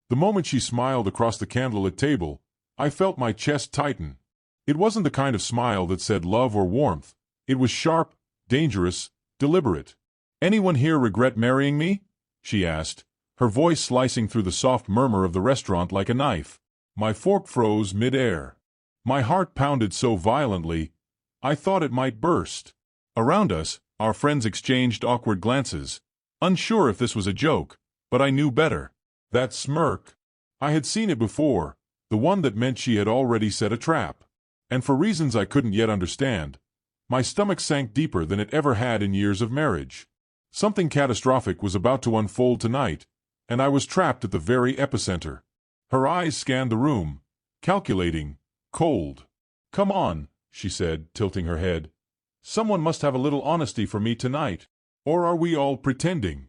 The moment she smiled across the candlelit table, I felt my chest tighten. It wasn't the kind of smile that said love or warmth. It was sharp, dangerous, deliberate. "Anyone here regret marrying me?" she asked, her voice slicing through the soft murmur of the restaurant like a knife. My fork froze mid-air. My heart pounded so violently, I thought it might burst. Around us, our friends exchanged awkward glances, unsure if this was a joke, but I knew better. That smirk. I had seen it before, the one that meant she had already set a trap. And for reasons I couldn't yet understand, my stomach sank deeper than it ever had in years of marriage. Something catastrophic was about to unfold tonight, and I was trapped at the very epicenter. Her eyes scanned the room, calculating, cold. "Come on," she said, tilting her head. "Someone must have a little honesty for me tonight. Or are we all pretending?"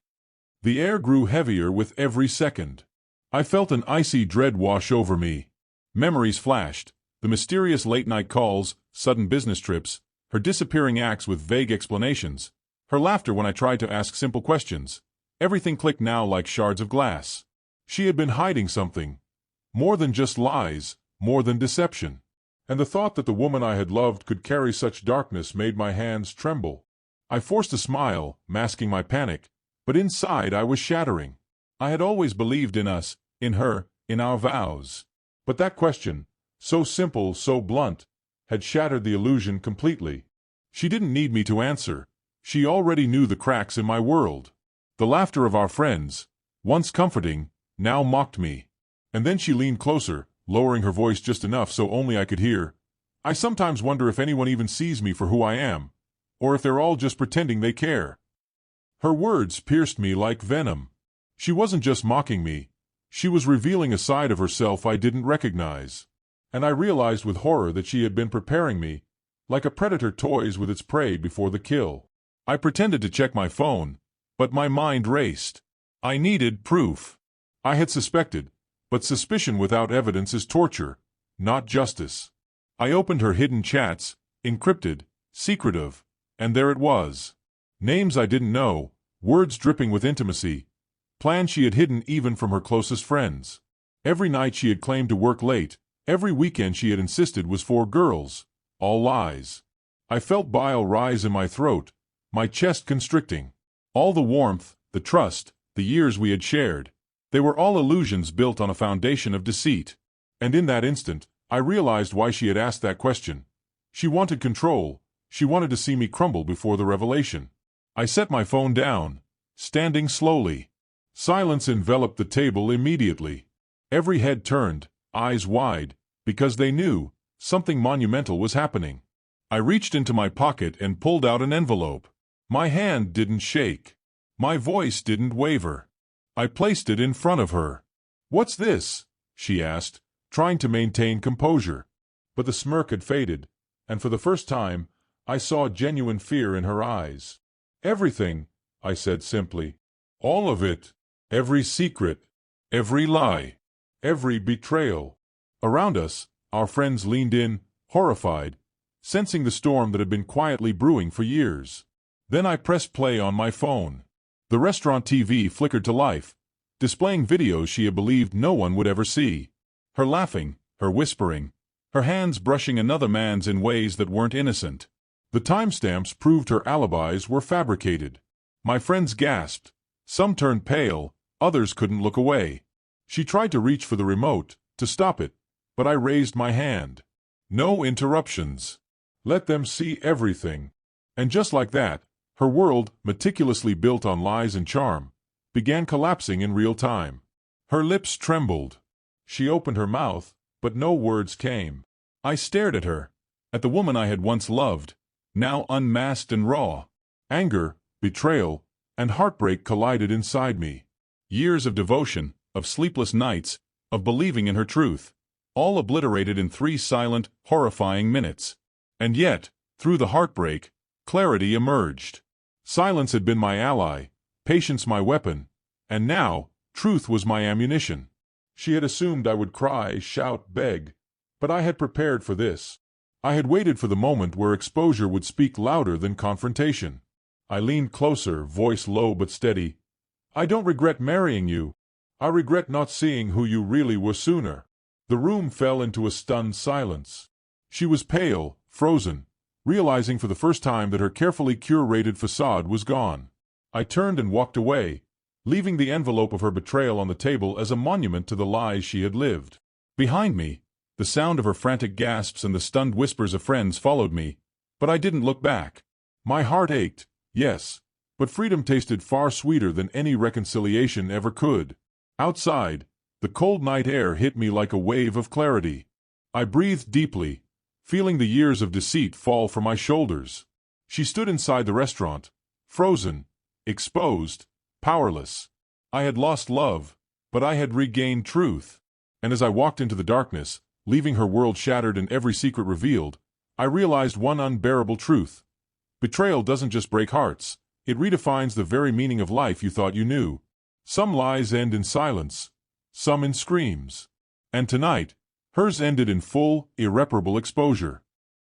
The air grew heavier with every second. I felt an icy dread wash over me. Memories flashed, the mysterious late-night calls, sudden business trips, her disappearing acts with vague explanations, her laughter when I tried to ask simple questions. Everything clicked now like shards of glass. She had been hiding something. More than just lies, more than deception. And the thought that the woman I had loved could carry such darkness made my hands tremble. I forced a smile, masking my panic, but inside I was shattering. I had always believed in us, in her, in our vows. But that question, so simple, so blunt, had shattered the illusion completely. She didn't need me to answer. She already knew the cracks in my world. The laughter of our friends, once comforting, now mocked me. And then she leaned closer, lowering her voice just enough so only I could hear. "I sometimes wonder if anyone even sees me for who I am, or if they're all just pretending they care." Her words pierced me like venom. She wasn't just mocking me. She was revealing a side of herself I didn't recognize. And I realized with horror that she had been preparing me, like a predator toys with its prey before the kill. I pretended to check my phone, but my mind raced. I needed proof. I had suspected, but suspicion without evidence is torture, not justice. I opened her hidden chats, encrypted, secretive, and there it was. Names I didn't know, words dripping with intimacy, plans she had hidden even from her closest friends. Every night she had claimed to work late, every weekend she had insisted was for girls. All lies. I felt bile rise in my throat, my chest constricting. All the warmth, the trust, the years we had shared, they were all illusions built on a foundation of deceit. And in that instant, I realized why she had asked that question. She wanted control. She wanted to see me crumble before the revelation. I set my phone down, standing slowly. Silence enveloped the table immediately. Every head turned, eyes wide, because they knew something monumental was happening. I reached into my pocket and pulled out an envelope. My hand didn't shake. My voice didn't waver. I placed it in front of her. "What's this?" she asked, trying to maintain composure. But the smirk had faded, and for the first time, I saw genuine fear in her eyes. "Everything," I said simply. "All of it. Every secret. Every lie. Every betrayal." Around us, our friends leaned in, horrified, sensing the storm that had been quietly brewing for years. Then I pressed play on my phone. The restaurant TV flickered to life, displaying videos she had believed no one would ever see. Her laughing, her whispering, her hands brushing another man's in ways that weren't innocent. The timestamps proved her alibis were fabricated. My friends gasped. Some turned pale, others couldn't look away. She tried to reach for the remote, to stop it, but I raised my hand. "No interruptions. Let them see everything." And just like that, her world, meticulously built on lies and charm, began collapsing in real time. Her lips trembled. She opened her mouth, but no words came. I stared at her, at the woman I had once loved, now unmasked and raw. Anger, betrayal, and heartbreak collided inside me. Years of devotion, of sleepless nights, of believing in her truth, all obliterated in 3 silent, horrifying minutes. And yet, through the heartbreak, clarity emerged. Silence had been my ally, patience my weapon, and now, truth was my ammunition. She had assumed I would cry, shout, beg, but I had prepared for this. I had waited for the moment where exposure would speak louder than confrontation. I leaned closer, voice low but steady. "I don't regret marrying you. I regret not seeing who you really were sooner." The room fell into a stunned silence. She was pale, frozen, realizing for the first time that her carefully curated facade was gone. I turned and walked away, leaving the envelope of her betrayal on the table as a monument to the lies she had lived. Behind me, the sound of her frantic gasps and the stunned whispers of friends followed me, but I didn't look back. My heart ached, yes, but freedom tasted far sweeter than any reconciliation ever could. Outside, the cold night air hit me like a wave of clarity. I breathed deeply, feeling the years of deceit fall from my shoulders. She stood inside the restaurant, frozen, exposed, powerless. I had lost love, but I had regained truth. And as I walked into the darkness, leaving her world shattered and every secret revealed, I realized one unbearable truth. Betrayal doesn't just break hearts, it redefines the very meaning of life you thought you knew. Some lies end in silence, some in screams. And tonight, hers ended in full, irreparable exposure.